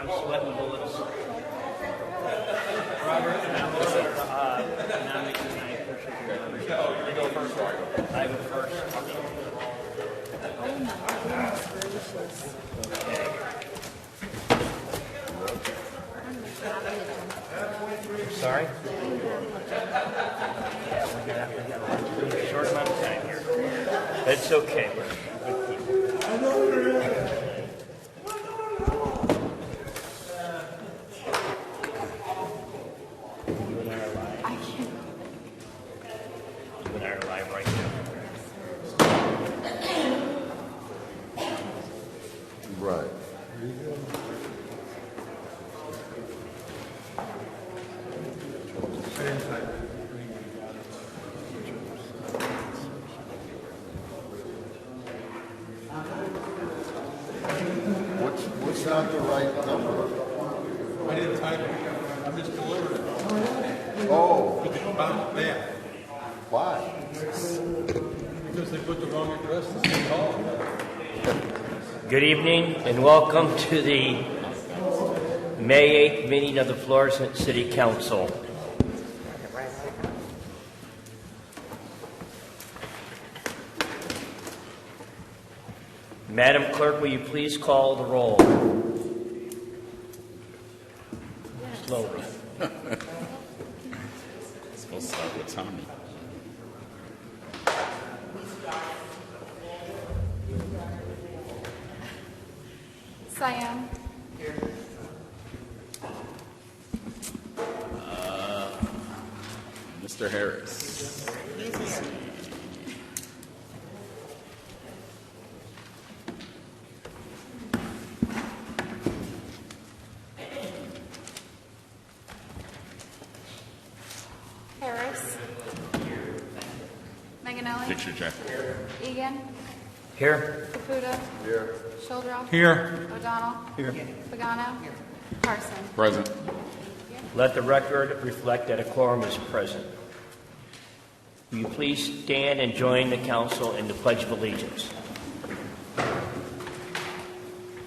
I'm sweating bullets. They go first. I go first. Oh my goodness gracious. Sorry? We got a short amount of time here. It's okay. We're good people. You and I are live. I can't. You and I are live right now. Right. What's not the right number? I didn't type it. I just delivered it. Oh, But they bounced back why? because they put the wrong address to City Hall. Good evening and welcome to the May 8th meeting of the Florissant City Council. Madam Clerk, will you please call the roll? Slowly. Supposed to start with Tommy. Siam. Mr. Harris. Harris. Meganelli. Picture check. Egan. Here? Caputa. Here. Shildroff. Here. O'Donnell. Here. Pagano. Carson. Present. Let the record reflect that a quorum is present. Will you please stand and join the council in the Pledge of Allegiance?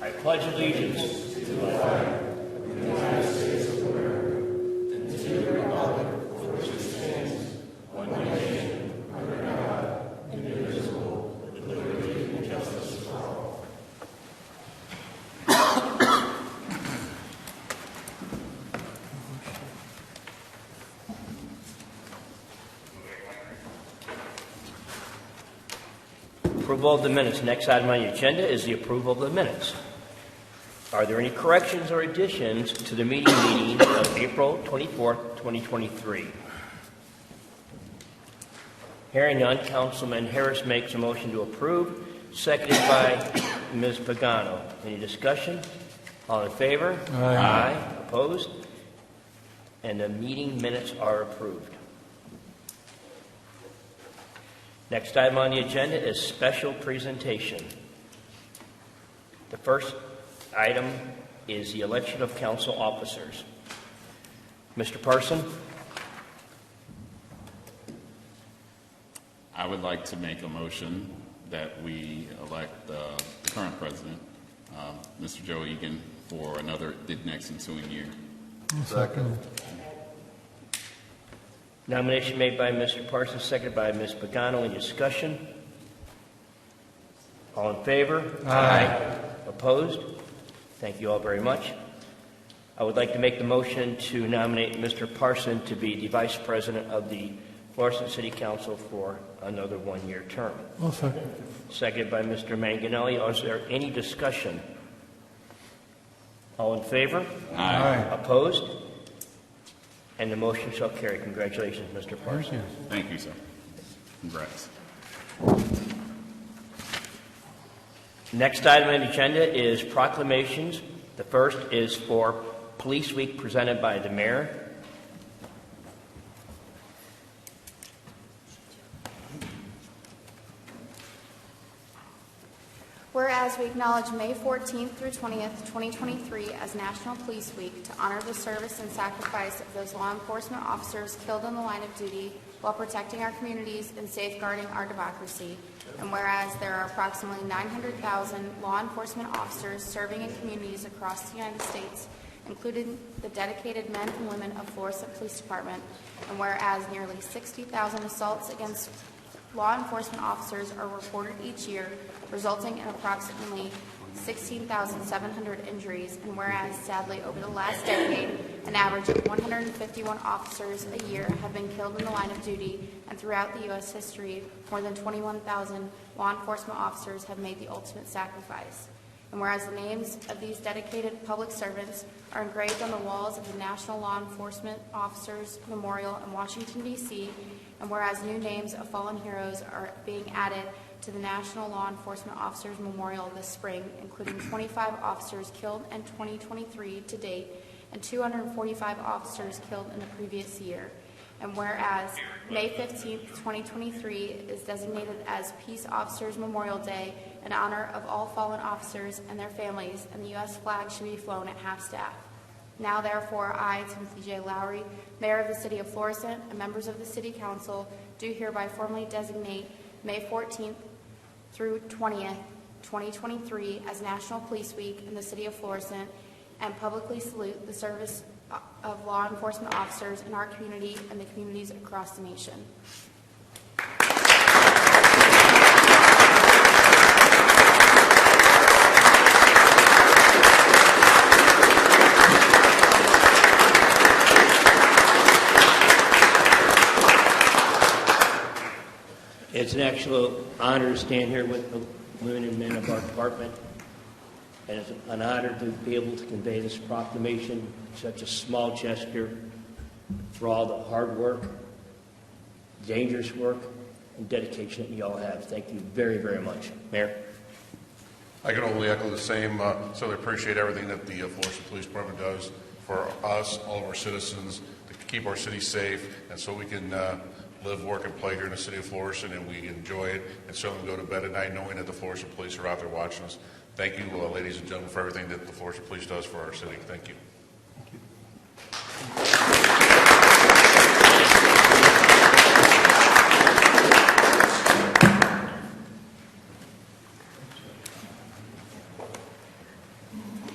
I pledge allegiance to the flag of the United States of America and to the republic for which it stands, one nation, under God, indivisible, with liberty and justice for all. Approval of the minutes. Next item on the agenda is the approval of the minutes. Are there any corrections or additions to the meeting of April 24th, 2023? Hearing none, Councilman Harris makes a motion to approve, seconded by Ms. Pagano. Any discussion? All in favor? Aye. Opposed? And the meeting minutes are approved. Next item on the agenda is special presentation. The first item is the election of council officers. Mr. Parson? I would like to make a motion that we elect the current president, Mr. Joe Egan, for the next ensuing year. Second. Nomination made by Mr. Parsons, seconded by Ms. Pagano. Any discussion? All in favor? Aye. Opposed? Thank you all very much. I would like to make the motion to nominate Mr. Parson to be the Vice President of the Florissant City Council for another one-year term. Seconded by Mr. Manganelli. Is there any discussion? All in favor? Aye. Opposed? And the motion shall carry. Congratulations, Mr. Parsons. Thank you, sir. Congrats. Next item on the agenda is proclamations. The first is for Police Week presented by the mayor. Whereas we acknowledge May 14th through 20th, 2023 as National Police Week to honor the service and sacrifice of those law enforcement officers killed in the line of duty while protecting our communities and safeguarding our democracy. And whereas there are approximately 900,000 law enforcement officers serving in communities across the United States, including the dedicated men and women of Florissant Police Department, and whereas nearly 60,000 assaults against law enforcement officers are reported each year, resulting in approximately 16,700 injuries, and whereas, sadly, over the last decade, an average of 151 officers a year have been killed in the line of duty, and throughout the U.S. history, more than 21,000 law enforcement officers have made the ultimate sacrifice. And whereas the names of these dedicated public servants are engraved on the walls of the National Law Enforcement Officers Memorial in Washington, D.C., and whereas new names of fallen heroes are being added to the National Law Enforcement Officers Memorial this spring, including 25 officers killed in 2023 to date and 245 officers killed in the previous year. And whereas May 15, 2023 is designated as Peace Officers Memorial Day in honor of all fallen officers and their families, and the U.S. flag should be flown at half-staff. Now, therefore, I, Timothy J. Lowry, Mayor of the City of Florissant, and members of the City Council, do hereby formally designate May 14th through 20th, 2023 as National Police Week in the City of Florissant, and publicly salute the service of law enforcement officers in our community and the communities across the nation. It's an actual honor to stand here with the women and men of our department, and it's an honor to be able to convey this proclamation, such a small gesture, for all the hard work, dangerous work, and dedication that you all have. Thank you very, very much. Mayor? I can only echo the same. Certainly appreciate everything that the Florissant Police Department does for us, all of our citizens, to keep our city safe, and so we can live, work, and play here in the city of Florissant, and we enjoy it, and certainly go to bed at night knowing that the Florissant Police are out there watching us. Thank you, ladies and gentlemen, for everything that the Florissant Police does for our city. Thank you.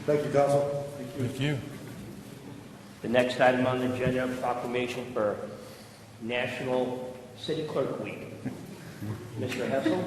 Thank you, Council. Thank you. The next item on the agenda, proclamation for National City Clerk Week. Mr. Hessel?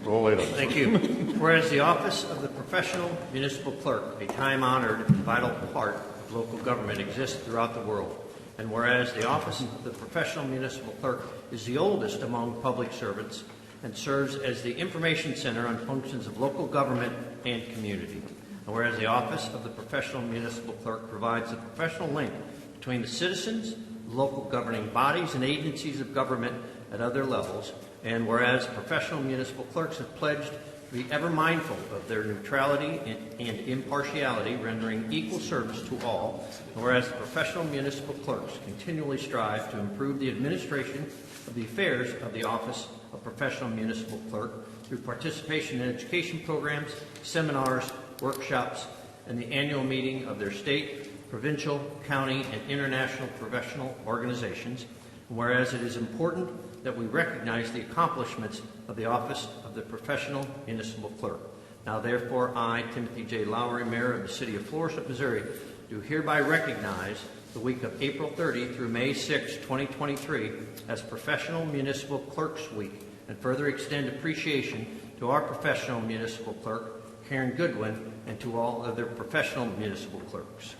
Roll later. Thank you. Whereas the office of the professional municipal clerk, a time-honored and vital part of local government, exists throughout the world, and whereas the office of the professional municipal clerk is the oldest among public servants and serves as the information center on functions of local government and community, and whereas the office of the professional municipal clerk provides a professional link between the citizens, local governing bodies, and agencies of government at other levels, and whereas professional municipal clerks have pledged to be ever mindful of their neutrality and impartiality, rendering equal service to all, and whereas the professional municipal clerks continually strive to improve the administration of the affairs of the office of professional municipal clerk through participation in education programs, seminars, workshops, and the annual meeting of their state, provincial, county, and international professional organizations, and whereas it is important that we recognize the accomplishments of the office of the professional municipal clerk. Now, therefore, I, Timothy J. Lowry, Mayor of the City of Florissant, Missouri, do hereby recognize the week of April 30 through May 6, 2023 as Professional Municipal Clerks Week, and further extend appreciation to our professional municipal clerk, Karen Goodwin, and to all other professional municipal clerks.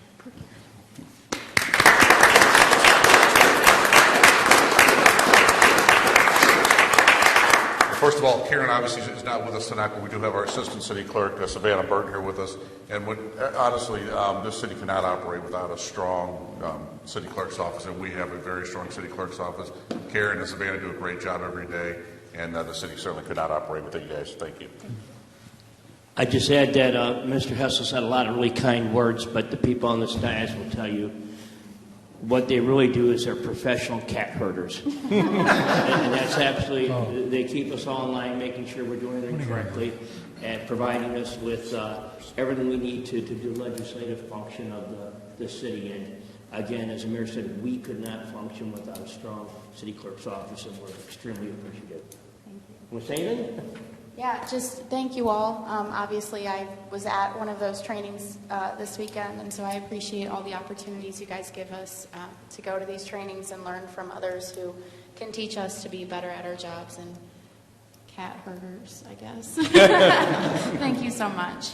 First of all, Karen obviously is not with us tonight, but we do have our Assistant City Clerk, Savannah Burton, here with us. And honestly, this city cannot operate without a strong City Clerk's office, and we have a very strong City Clerk's office. Karen and Savannah do a great job every day, and the city certainly could not operate without you guys. Thank you. I just add that Mr. Hessel said a lot of really kind words, but the people on this dais will tell you what they really do is they're professional cat herders. And that's absolutely, they keep us all in line, making sure we're doing everything correctly and providing us with everything we need to do legislative function of the city. And Again, as the mayor said, we could not function without a strong city clerk's office, and we're extremely appreciative. Thank you. Want to say anything? Yeah, just thank you all. Obviously, I was at one of those trainings this weekend, and so I appreciate all the opportunities you guys give us to go to these trainings and learn from others who can teach us to be better at our jobs and cat herders, I guess. Thank you so much.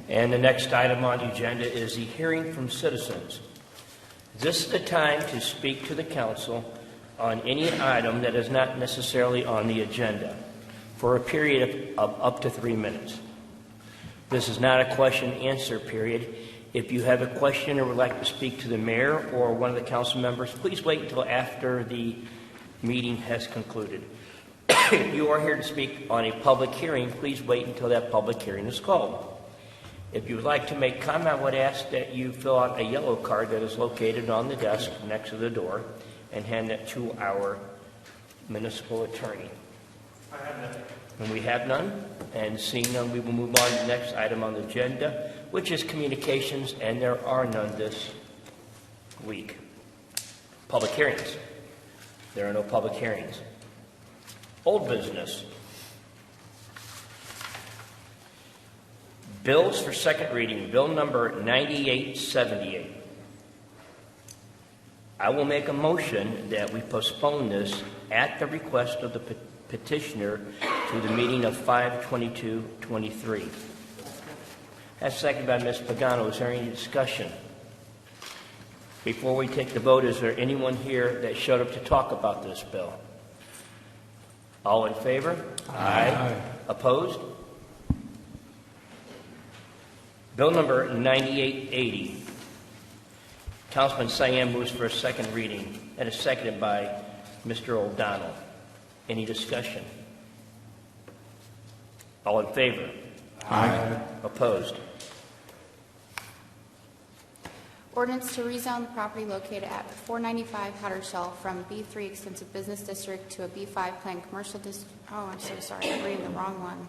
And the next item on the agenda is the hearing from citizens. This is the time to speak to the council on any item that is not necessarily on the agenda for a period of up to 3 minutes. This is not a question-answer period. If you have a question or would like to speak to the mayor or one of the council members, please wait until after the meeting has concluded. If you are here to speak on a public hearing, please wait until that public hearing is called. If you would like to make comment, I would ask that you fill out a yellow card that is located on the desk next to the door and hand it to our municipal attorney. I have none. And we have none, and seeing none, we will move on to the next item on the agenda, which is communications, and there are none this week. Public hearings. There are no public hearings. Old business. Bills for second reading. Bill number 9878. I will make a motion that we postpone this at the request of the petitioner to the meeting of 5/22/23. That's seconded by Ms. Pagano. Is there any discussion? Before we take the vote, is there anyone here that showed up to talk about this bill? All in favor? Aye. Opposed? Bill number 9880. Councilman Cyan moves for a second reading. That is seconded by Mr. O'Donnell. Any discussion? All in favor? Aye. Opposed? Ordinance to rezone the property located at 495 Hatter Shell from B3 Extensive Business District to a B5 Planned Commercial District. Oh, I'm so sorry. I'm reading the wrong one.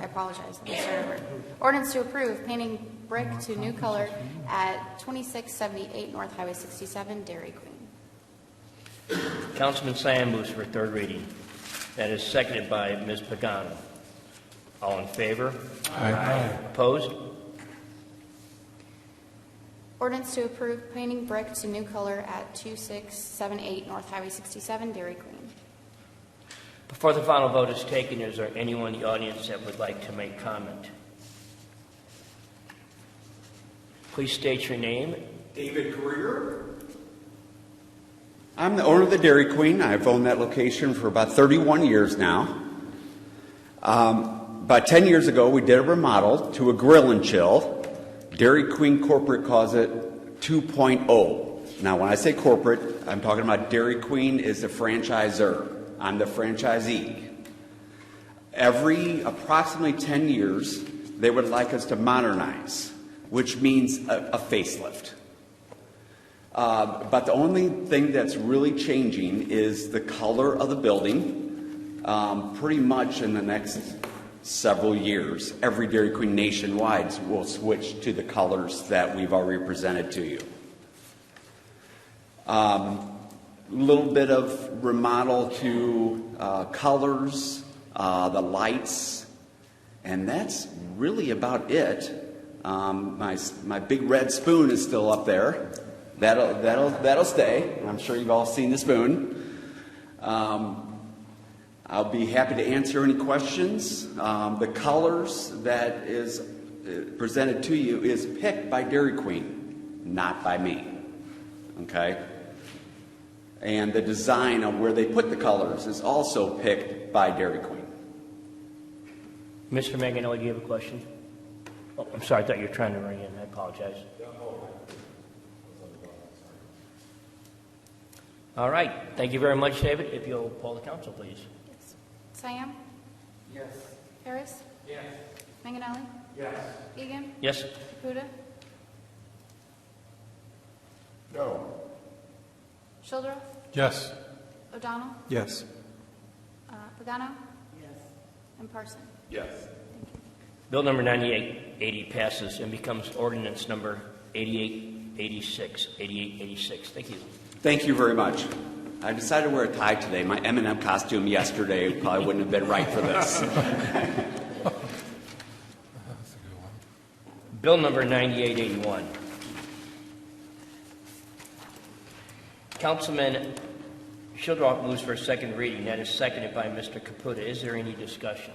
I apologize. Let me start over. Ordinance to approve painting brick to new color at 2678 North Highway 67, Dairy Queen. Councilman Cyan moves for third reading. That is seconded by Ms. Pagano. All in favor? Aye. Opposed? Ordinance to approve painting brick to new color at 2678 North Highway 67, Dairy Queen. Before the final vote is taken, is there anyone in the audience that would like to make comment? Please state your name. David Greer. I'm the owner of the Dairy Queen. I've owned that location for about 31 years now. About 10 years ago, we did a remodel to a grill and chill. Dairy Queen corporate calls it 2.0. Now, when I say corporate, I'm talking about Dairy Queen is the franchisor. I'm the franchisee. Every approximately 10 years, they would like us to modernize, which means a facelift. But the only thing that's really changing is the color of the building. Pretty much in the next several years, every Dairy Queen nationwide will switch to the colors that we've already presented to you. Little bit of remodel to colors, the lights, and that's really about it. My big red spoon is still up there. That'll stay. I'm sure you've all seen the spoon. I'll be happy to answer any questions. The colors that is presented to you is picked by Dairy Queen, not by me. Okay? And the design of where they put the colors is also picked by Dairy Queen. Mr. Manganelli, do you have a question? Oh, I'm sorry, I thought you were trying to ring in. I apologize. All right. Thank you very much, David. If you'll poll the council, please. Yes. Siam? Yes. Harris? Yes. Manganelli? Yes. Egan? Yes? Caputa? No. Shildroff? Yes. O'Donnell? Yes. Pagano? Yes. And Parson? Yes. Bill number 9880 passes and becomes ordinance number 8886. 8886. Thank you. Thank you very much. I decided to wear a tie today. My M&M costume yesterday probably wouldn't have been right for this. Bill number 9881. Councilman Shildroff moves for a second reading. That is seconded by Mr. Caputa. Is there any discussion?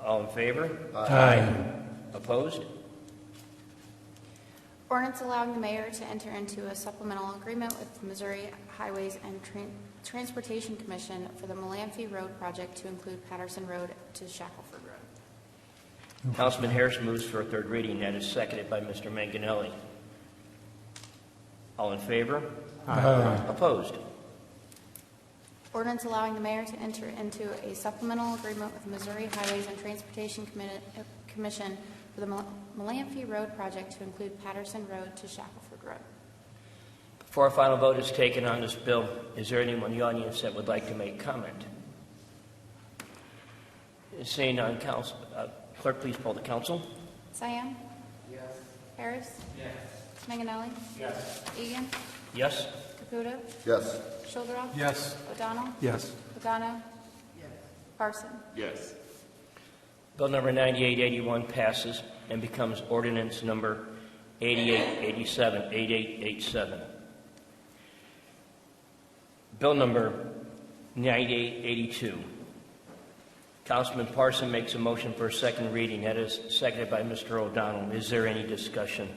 All in favor? Aye. Opposed? Ordinance allowing the mayor to enter into a supplemental agreement with the Missouri Highways and Transportation Commission for the Malamphy Road project to include Patterson Road to Shackelford Road. Councilman Harris moves for a third reading. That is seconded by Mr. Manganelli. All in favor? Aye. Opposed? Ordinance allowing the mayor to enter into a supplemental agreement with the Missouri Highways and Transportation Commission for the Malamphy Road project to include Patterson Road to Shackelford Road. Before a final vote is taken on this bill, is there anyone in the audience that would like to make comment? Seeing none, council, clerk, please poll the council. Siam? Yes. Harris? Yes. Manganelli? Yes. Egan? Yes? Caputa? Yes. Shildroff? Yes. O'Donnell? Yes. Pagano? Yes. Parson? Yes. Bill number 9881 passes and becomes ordinance number 8887. 8887. Bill number 9882. Councilman Parson makes a motion for a second reading. That is seconded by Mr. O'Donnell. Is there any discussion?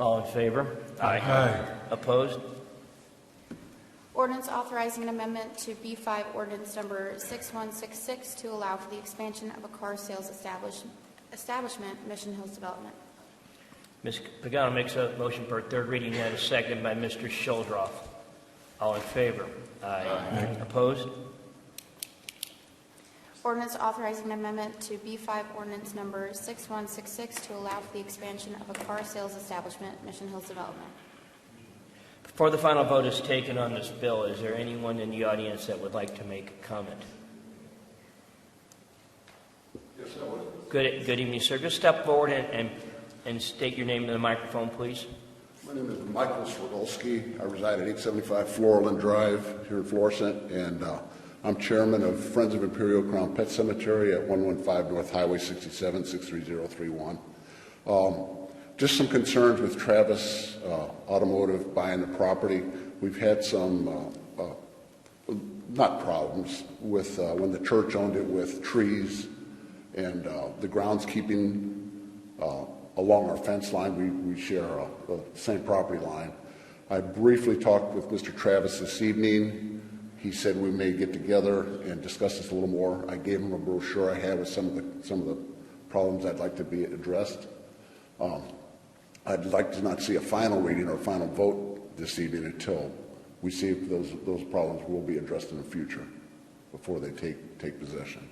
All in favor? Aye. Opposed? Ordinance authorizing an amendment to B5 ordinance number 6166 to allow for the expansion of a car sales establishment, Mission Hills Development. Ms. Pagano makes a motion for a third reading. That is seconded by Mr. Shildroff. All in favor? Aye. Opposed? Ordinance authorizing an amendment to B5 ordinance number 6166 to allow for the expansion of a car sales establishment, Mission Hills Development. Before the final vote is taken on this bill, is there anyone in the audience that would like to make a comment? Yes, I would. Good evening, sir. Just step forward and state your name to the microphone, please. My name is Michael Swerdolski. I reside at 875 Florissant Drive here in Florissant, and I'm chairman of Friends of Imperial Crown Pet Cemetery at 115 North Highway 67, 63031. Just some concerns with Travis Automotive buying the property. We've had some, not problems, with when the church owned it with trees and the groundskeeping along our fence line. We share the same property line. I briefly talked with Mr. Travis this evening. He said we may get together and discuss this a little more. I gave him a brochure I had with some of the problems I'd like to be addressed. I'd like to not see a final reading or a final vote this evening until we see if those problems will be addressed in the future before they take possession.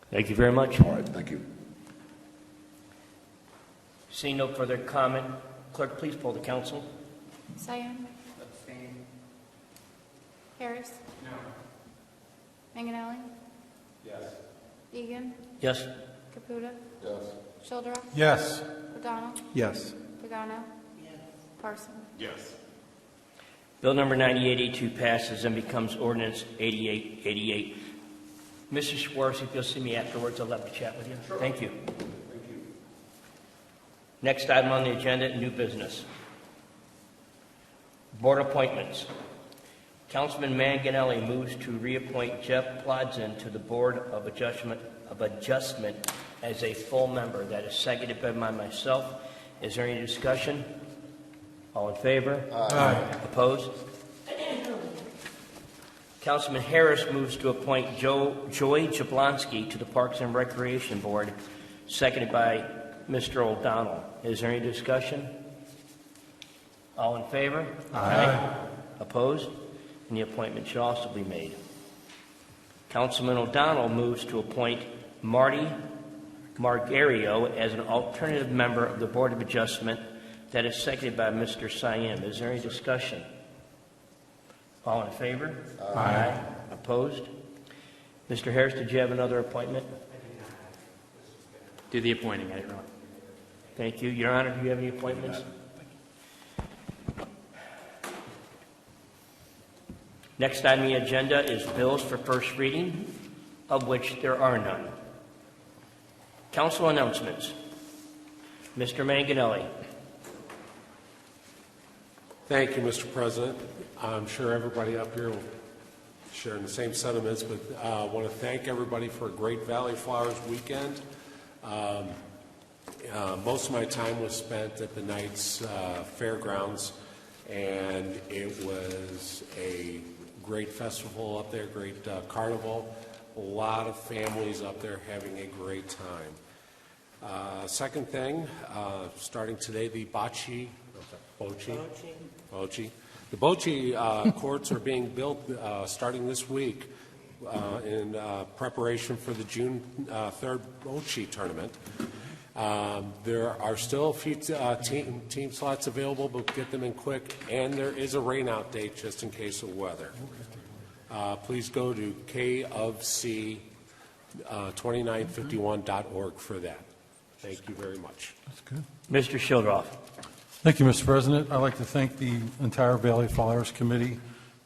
Thank you very much. All right, thank you. Seeing no further comment, clerk, please poll the council. Siam? Harris? No. Manganelli? Yes. Egan? Yes? Caputa? Yes. Shildroff? Yes. O'Donnell? Yes. Pagano? Yes. Parson? Yes. Bill number 9882 passes and becomes ordinance 8888. Mr. Schwartz, if you'll see me afterwards, I'd love to chat with you. Sure. Thank you. Thank you. Next item on the agenda, new business. Board appointments. Councilman Manganelli moves to reappoint Jeff Plodzin to the Board of Adjustment as a full member. That is seconded by myself. Is there any discussion? All in favor? Aye. Opposed? Councilman Harris moves to appoint Joy Jablonski to the Parks and Recreation Board, seconded by Mr. O'Donnell. Is there any discussion? All in favor? Aye. Opposed? And the appointment shall also be made. Councilman O'Donnell moves to appoint Marty Margario as an alternative member of the Board of Adjustment. That is seconded by Mr. Siam. Is there any discussion? All in favor? Aye. Opposed? Mr. Harris, did you have another appointment? Do the appointing, I didn't know. Thank you. Your Honor, do you have any appointments? Next on the agenda is bills for first reading, of which there are none. Council announcements. Mr. Manganelli. Thank you, Mr. President. I'm sure everybody up here will share in the same sentiments, but I want to thank everybody for a great Valley Flowers weekend. Most of my time was spent at the Knights Fairgrounds, and it was a great festival up there, great carnival. A lot of families up there having a great time. Second thing, starting today, the bocce courts are being built starting this week in preparation for the June 3rd bocce tournament. There are still a few team slots available, but get them in quick, and there is a rainout date just in case of weather. Please go to kofc2951.org for that. Thank you very much. That's good. Mr. Shildroff. Thank you, Mr. President. I'd like to thank the entire Valley Flowers Committee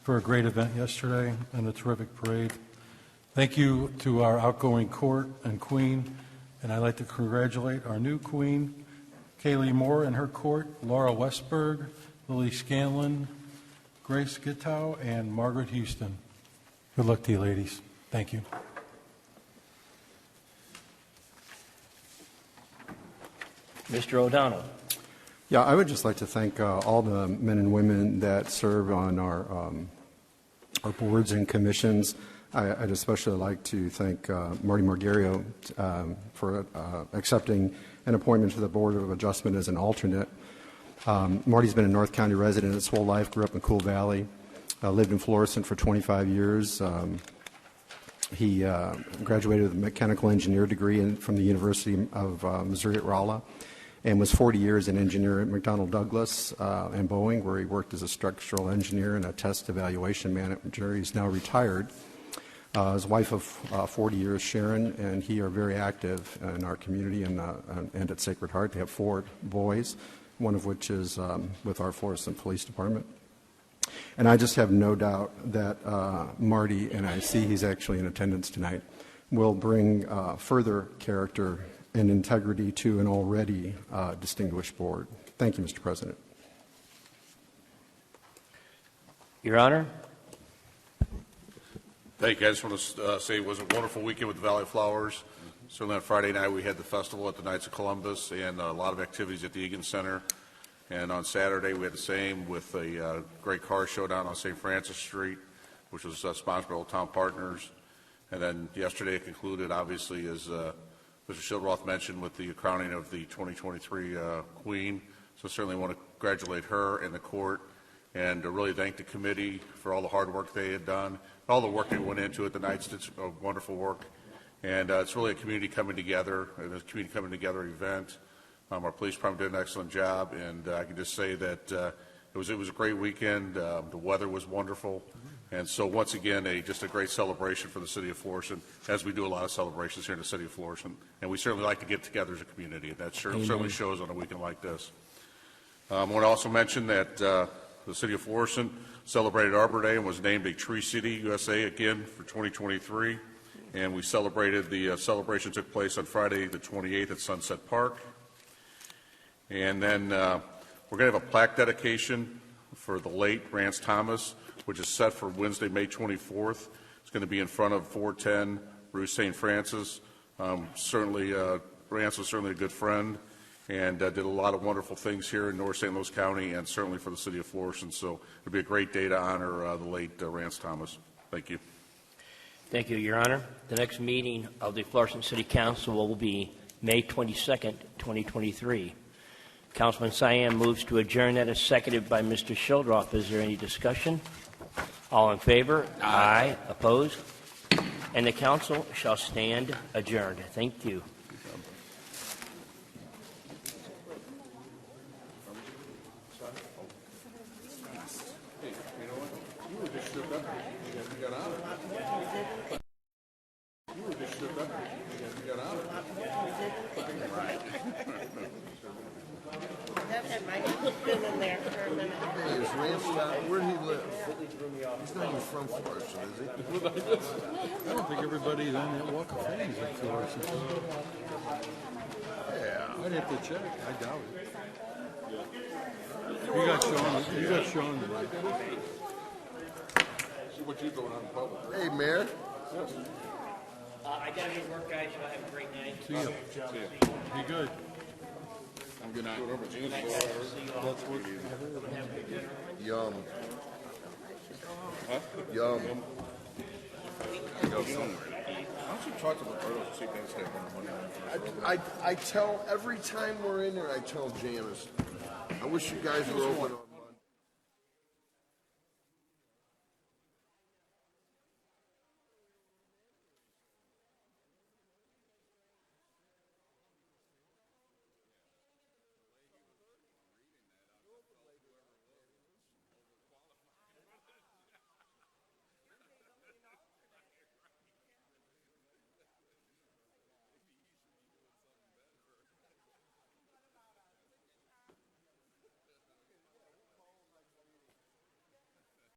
for a great event yesterday and a terrific parade. Thank you to our outgoing court and queen, and I'd like to congratulate our new queen, Kaylee Moore and her court, Laura Westberg, Lily Scanlon, Grace Gittow, and Margaret Houston. Good luck to you, ladies. Thank you. Mr. O'Donnell. Yeah, I would just like to thank all the men and women that serve on our boards and commissions. I'd especially like to thank Marty Margario for accepting an appointment to the Board of Adjustment as an alternate. Marty's been a North County resident his whole life, grew up in Cool Valley, lived in Florissant for 25 years. He graduated with a mechanical engineer degree from the University of Missouri at Rolla, and was 40 years an engineer at McDonnell Douglas and Boeing, where he worked as a structural engineer and a test evaluation manager. He's now retired. His wife of 40 years, Sharon, and he are very active in our community and at Sacred Heart. They have 4 boys, one of which is with our Florissant Police Department. And I just have no doubt that Marty, and I see he's actually in attendance tonight, will bring further character and integrity to an already distinguished board. Thank you, Mr. President. Your Honor. Thank you. I just want to say it was a wonderful weekend with the Valley Flowers. Certainly on Friday night we had the festival at the Knights of Columbus and a lot of activities at the Egan Center. And on Saturday we had the same with a great car showdown on St. Francis Street, which was sponsored by Old Town Partners. And then yesterday it concluded, obviously, as Mr. Shildroth mentioned, with the crowning of the 2023 Queen. So certainly want to congratulate her and the court, and to really thank the committee for all the hard work they had done, all the work that went into it. The Knights did wonderful work, and it's really a community coming together, a community coming together event. Our police department did an excellent job, and I can just say that it was a great weekend. The weather was wonderful, and so once again, just a great celebration for the city of Florissant, as we do a lot of celebrations here in the city of Florissant, and we certainly like to get together as a community, and that certainly shows on a weekend like this. I want to also mention that the city of Florissant celebrated Arbor Day and was named a Tree City USA again for 2023, and we celebrated, the celebration took place on Friday the 28th at Sunset Park. And then we're going to have a plaque dedication for the late Rance Thomas, which is set for Wednesday, May 24th. It's going to be in front of 410 Rue St. Francis. Certainly, Rance was certainly a good friend and did a lot of wonderful things here in North St. Louis County and certainly for the city of Florissant. So it'll be a great day to honor the late Rance Thomas. Thank you. Thank you, Your Honor. The next meeting of the Florissant City Council will be May 22nd, 2023. Councilman Cyan moves to adjourn. That is seconded by Mr. Shildroff. Is there any discussion? All in favor? Aye. Opposed? And the council shall stand adjourned. Thank you. Been in there for a minute. Hey, is Rance where'd he live? He's not even from Florissant, is he? I don't think everybody on that Walk of Fame is in Florissant. Yeah. I'd have to check. I doubt it. You got Sean. You got Sean. See what you doing on public. Hey, Mayor. I got to get work, guys. Y'all have a great night. See you. Be good. Have a good night. That's what. Yum. Yum. Go somewhere. Why don't you talk to Roberto and see if they can stay on money? I tell every time we're in there, I tell Janice, I wish you guys were open on.